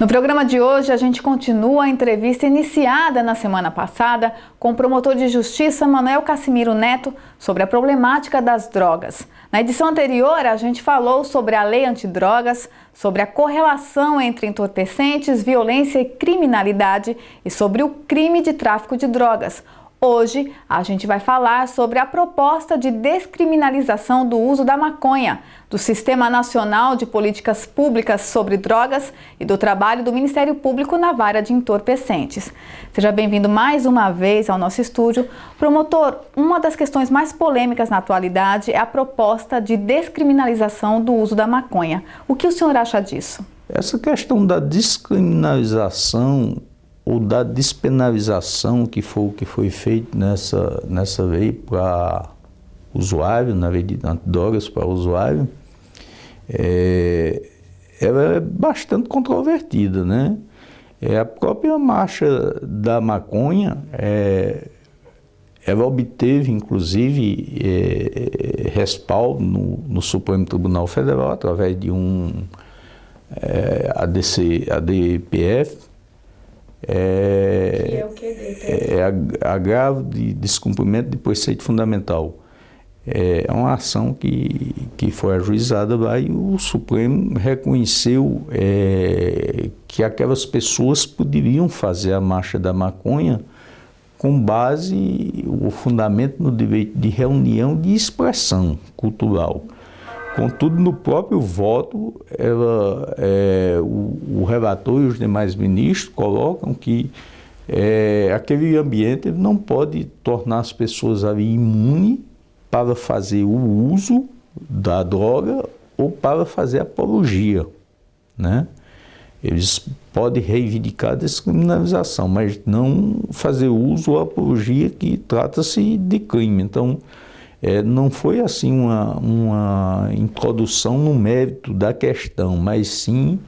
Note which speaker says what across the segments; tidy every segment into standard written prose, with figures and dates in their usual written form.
Speaker 1: No programa de hoje, a gente continua a entrevista iniciada na semana passada com o promotor de justiça Manuel Cassimiro Neto sobre a problemática das drogas. Na edição anterior, a gente falou sobre a lei antidrogas, sobre a correlação entre entorpecentes, violência e criminalidade e sobre o crime de tráfico de drogas. Hoje, a gente vai falar sobre a proposta de descriminalização do uso da maconha, do Sistema Nacional de Políticas Públicas sobre Drogas e do trabalho do Ministério Público na vara de entorpecentes. Seja bem-vindo mais uma vez ao nosso estúdio. Promotor, uma das questões mais polêmicas na atualidade é a proposta de descriminalização do uso da maconha. O que o senhor acha disso?
Speaker 2: Essa questão da descriminalização ou da despenalização, que foi o que foi feito nessa lei para usuário, na lei de antidrogas para usuário, ela é bastante controvertida, né? A própria marcha da maconha, ela obteve, inclusive, respaldo no Supremo Tribunal Federal, através de ADPF,
Speaker 1: que é o que?
Speaker 2: Agravo de descumprimento de preceito fundamental. É uma ação que foi ajuizada lá e o Supremo reconheceu que aquelas pessoas poderiam fazer a marcha da maconha com base, o fundamento no direito de reunião e de expressão cultural. Contudo, no próprio voto, o relator e os demais ministros colocam que aquele ambiente não pode tornar as pessoas ali imunes para fazer o uso da droga ou para fazer apologia, né? Eles podem reivindicar a descriminalização, mas não fazer uso ou apologia, que trata-se de crime. Então, não foi assim uma introdução no mérito da questão, mas sim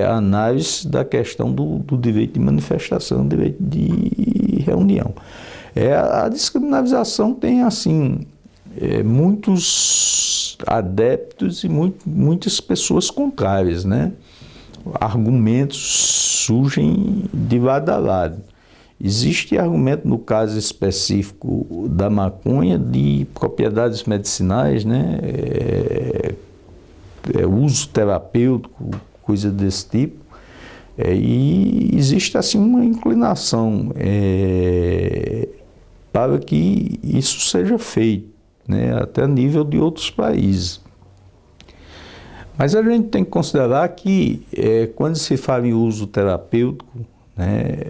Speaker 2: a análise da questão do direito de manifestação, do direito de reunião. A descriminalização tem assim muitos adeptos e muitas pessoas contrárias, né? Argumentos surgem de lado a lado. Existe argumento, no caso específico da maconha, de propriedades medicinais, né? Uso terapêutico, coisa desse tipo. E existe assim uma inclinação para que isso seja feito, né? Até a nível de outros países. Mas a gente tem que considerar que quando se fala em uso terapêutico,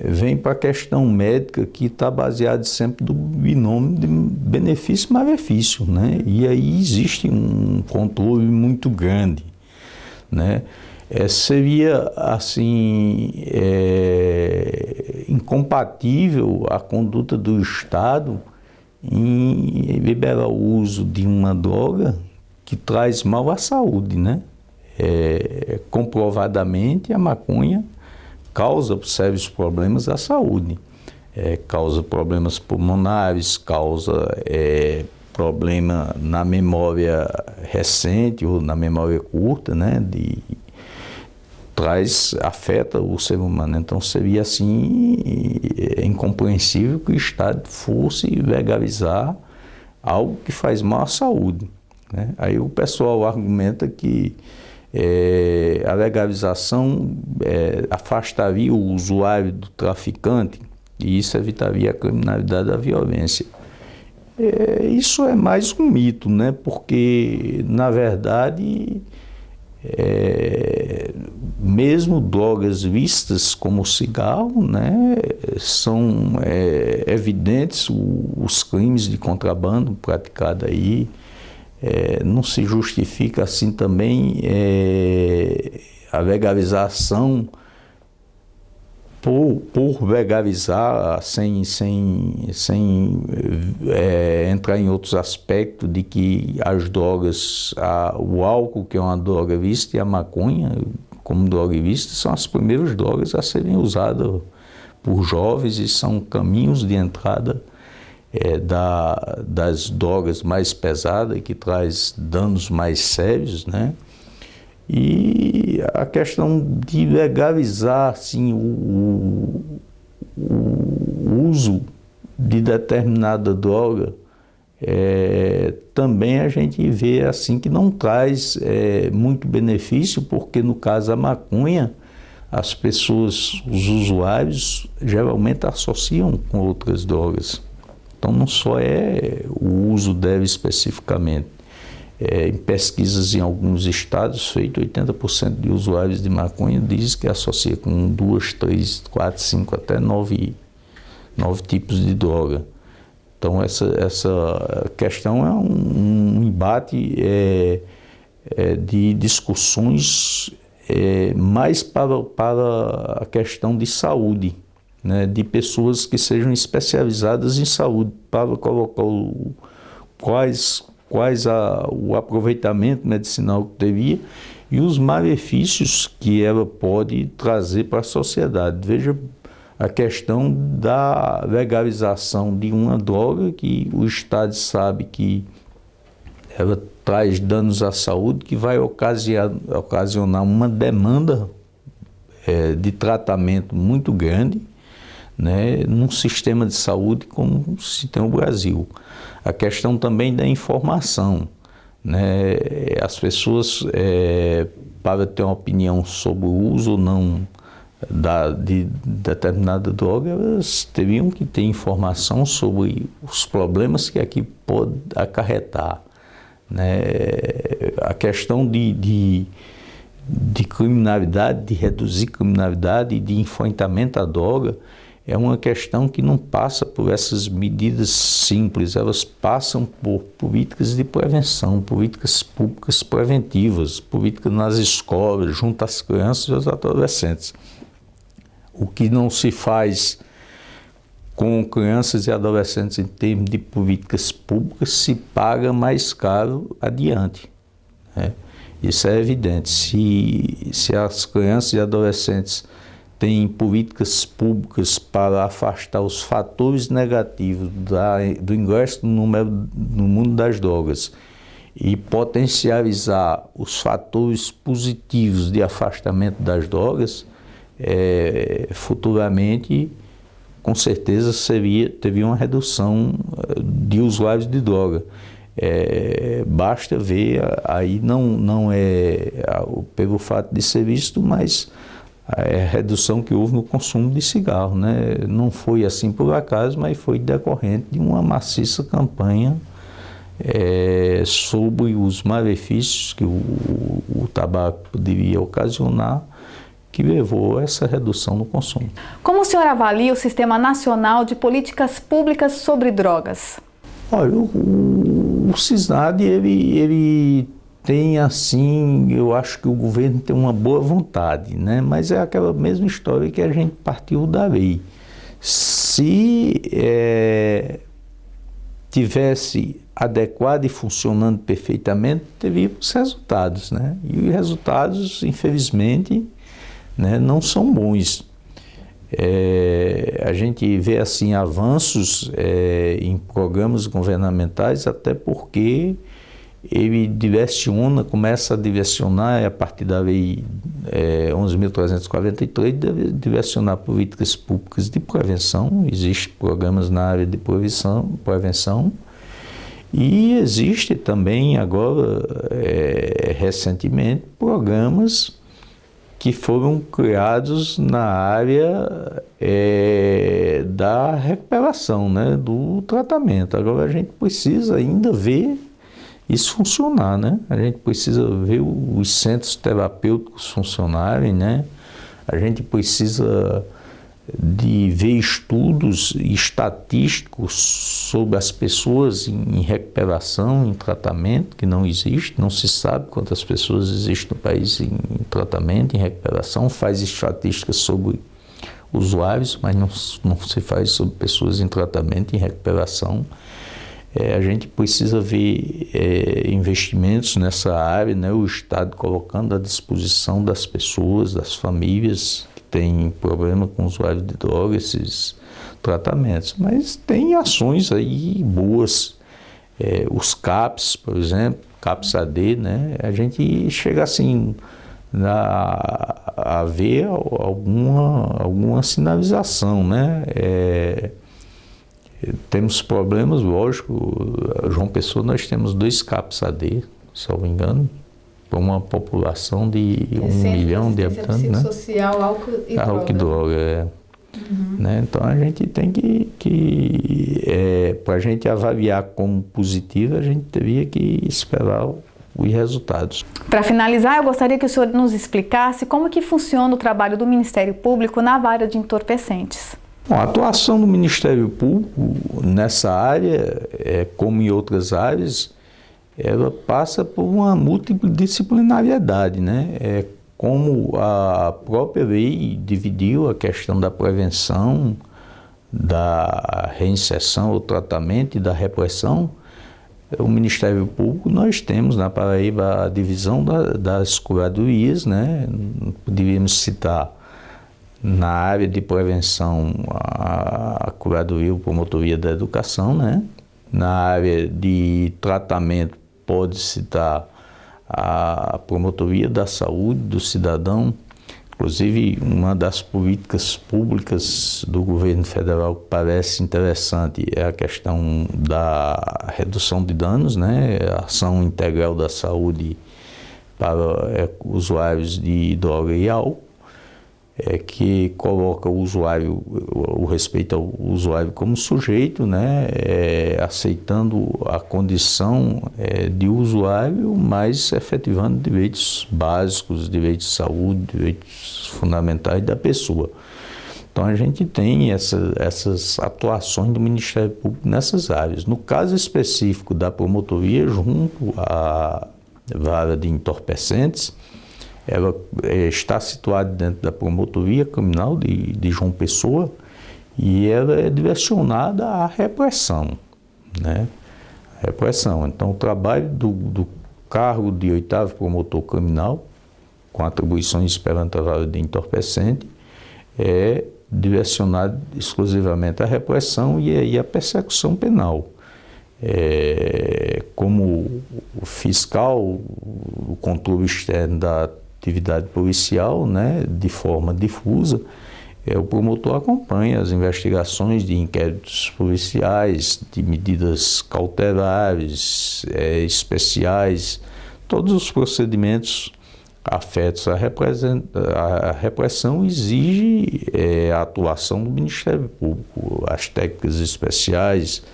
Speaker 2: vem para a questão médica, que está baseada sempre do binômio de benefício e malefício, né? E aí existe um controle muito grande, né? Seria assim incompatível a conduta do Estado em liberar o uso de uma droga que traz mal à saúde, né? Comprovadamente a maconha causa sérios problemas à saúde, causa problemas pulmonares, causa problema na memória recente ou na memória curta, né? Afeta o ser humano. Então seria assim incompreensível que o Estado fosse legalizar algo que faz mal à saúde, né? Aí o pessoal argumenta que a legalização afastaria o usuário do traficante e isso evitaria a criminalidade e a violência. Isso é mais um mito, né? Porque, na verdade, mesmo drogas vistas como cigarro, né, são evidentes os crimes de contrabando praticados aí. Não se justifica assim também a legalização por legalizar sem entrar em outros aspectos de que as drogas, o álcool, que é uma droga vista, e a maconha como droga vista, são as primeiras drogas a serem usadas por jovens e são caminhos de entrada das drogas mais pesadas, que traz danos mais sérios, né? E a questão de legalizar assim, o uso de determinada droga, também a gente vê assim que não traz muito benefício, porque no caso da maconha, as pessoas, os usuários, geralmente associam com outras drogas. Então não só é o uso dela especificamente. Em pesquisas em alguns estados, feito 80% de usuários de maconha diz que associa com 2, 3, 4, 5, até 9 tipos de droga. Então essa questão é um embate de discussões mais para a questão de saúde, né, de pessoas que sejam especializadas em saúde, para colocar o aproveitamento medicinal que teria e os malefícios que ela pode trazer para a sociedade. Veja a questão da legalização de uma droga que o Estado sabe que ela traz danos à saúde, que vai ocasionar uma demanda de tratamento muito grande, né, num sistema de saúde como se tem o Brasil. A questão também da informação, né, as pessoas, para ter uma opinião sobre o uso ou não de determinada droga, elas teriam que ter informação sobre os problemas que aqui pode acarretar, né? A questão de criminalidade, de reduzir criminalidade e de enfrentamento à droga é uma questão que não passa por essas medidas simples, elas passam por políticas de prevenção, políticas públicas preventivas, políticas nas escolas, junto às crianças e aos adolescentes. O que não se faz com crianças e adolescentes em termos de políticas públicas se paga mais caro adiante, né? Isso é evidente. Se as crianças e adolescentes têm políticas públicas para afastar os fatores negativos do ingresso no mundo das drogas e potencializar os fatores positivos de afastamento das drogas, futuramente, com certeza, teria uma redução de usuários de droga. Basta ver, aí não é pelo fato de ser visto, mas a redução que houve no consumo de cigarro, né? Não foi assim por acaso, mas foi decorrente de uma maciça campanha sobre os malefícios que o tabaco poderia ocasionar, que levou a essa redução no consumo.
Speaker 1: Como o senhor avalia o Sistema Nacional de Políticas Públicas sobre Drogas?
Speaker 2: Olha, o CISNAD, ele tem assim, eu acho que o governo tem uma boa vontade, né? Mas é aquela mesma história que a gente partiu da lei. Se tivesse adequado e funcionando perfeitamente, teria os resultados, né? E os resultados, infelizmente, né, não são bons. A gente vê assim avanços em programas governamentais, até porque ele começa a direcionar, a partir da lei 11.343, direcionar políticas públicas de prevenção. Existem programas na área de prevenção e existe também agora, recentemente, programas que foram criados na área da recuperação, né, do tratamento. Agora a gente precisa ainda ver isso funcionar, né? A gente precisa ver os centros terapêuticos funcionarem, né? A gente precisa de ver estudos estatísticos sobre as pessoas em recuperação, em tratamento, que não existe, não se sabe quantas pessoas existem no país em tratamento, em recuperação, faz estatísticas sobre usuários, mas não se faz sobre pessoas em tratamento, em recuperação. A gente precisa ver investimentos nessa área, né? O Estado colocando à disposição das pessoas, das famílias que têm problema com usuário de droga, esses tratamentos. Mas tem ações aí boas, os CAPs, por exemplo, CAPS-AD, né? A gente chega assim a ver alguma sinalização, né? Temos problemas, lógico. João Pessoa, nós temos 2 CAPS-AD, se não me engano, para uma população de 1 milhão de habitantes, né?
Speaker 1: Social, álcool e droga.
Speaker 2: Álcool e droga, né? Então a gente tem para a gente avaliar como positivo, a gente teria que esperar os resultados.
Speaker 1: Para finalizar, eu gostaria que o senhor nos explicasse como que funciona o trabalho do Ministério Público na área de entorpecentes.
Speaker 2: Bom, a atuação do Ministério Público nessa área, como em outras áreas, ela passa por uma multidisciplinariedade, né? Como a própria lei dividiu a questão da prevenção, da reinserção, o tratamento e da repressão, o Ministério Público, nós temos na Paraíba a divisão das curadorias, né? Poderíamos citar na área de prevenção a curadoria ou promotoria da educação, né? Na área de tratamento pode citar a promotoria da saúde do cidadão. Inclusive, uma das políticas públicas do governo federal que parece interessante é a questão da redução de danos, né? A ação integral da saúde para usuários de droga e álcool, que coloca o usuário, o respeito ao usuário como sujeito, né? Aceitando a condição de usuário, mas efetivando direitos básicos, direitos de saúde, direitos fundamentais da pessoa. Então a gente tem essas atuações do Ministério Público nessas áreas. No caso específico da promotoria, junto à vara de entorpecentes, ela está situada dentro da promotoria criminal de João Pessoa e ela é direcionada à repressão, né? Repressão. Então, o trabalho do cargo de 8º promotor criminal, com atribuições perante a vara de entorpecente, é direcionado exclusivamente à repressão e à persecução penal. Como o fiscal, o controle externo da atividade policial, né, de forma difusa, o promotor acompanha as investigações de inquéritos policiais, de medidas cautelares, especiais, todos os procedimentos afetos à repressão exige a atuação do Ministério Público, as técnicas especiais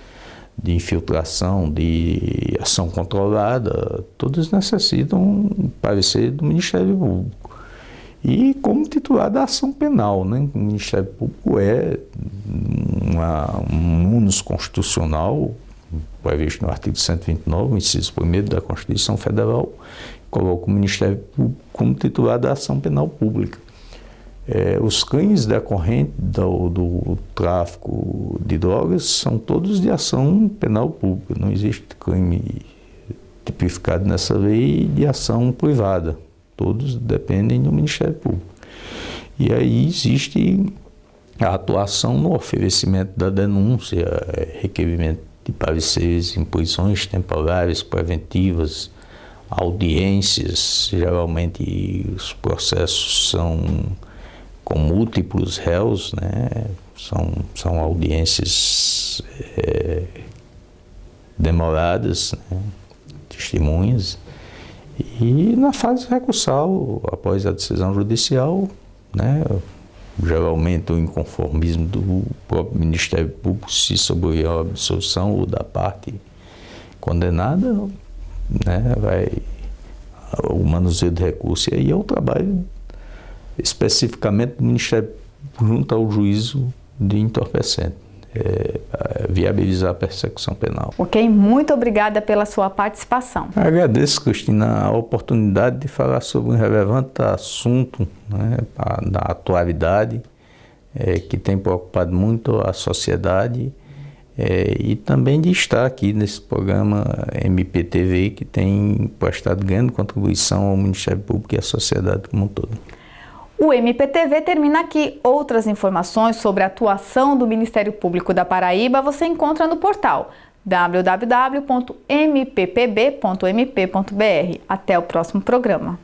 Speaker 2: de infiltração, de ação controlada, todas necessitam parecer do Ministério Público. E como titular da ação penal, né? O Ministério Público é um ônus constitucional, previsto no artigo 129, inciso 1º da Constituição Federal, coloca o Ministério Público como titular da ação penal pública. Os crimes decorrentes do tráfico de drogas são todos de ação penal pública. Não existe crime tipificado nessa lei de ação privada. Todos dependem do Ministério Público. E aí existe a atuação no oferecimento da denúncia, requerimento de pareceres, imposições temporárias, preventivas, audiências. Geralmente os processos são com múltiplos réus, né? São audiências demoradas, né? Testemunhas. E na fase recursal, após a decisão judicial, né? Geralmente o inconformismo do próprio Ministério Público se sobrevém à absolvição ou da parte condenada, né? Vai o manuseio de recurso, e aí é o trabalho especificamente do Ministério junto ao juízo de entorpecente, viabilizar a persecução penal.
Speaker 1: Ok, muito obrigada pela sua participação.
Speaker 2: Agradeço, Cristina, a oportunidade de falar sobre um relevante assunto, né, da atualidade, que tem preocupado muito a sociedade, e também de estar aqui nesse programa MPTV, que tem prestado grande contribuição ao Ministério Público e à sociedade como um todo.
Speaker 1: O MPTV termina aqui. Outras informações sobre a atuação do Ministério Público da Paraíba você encontra no portal www.mppb.mp.br. Até o próximo programa.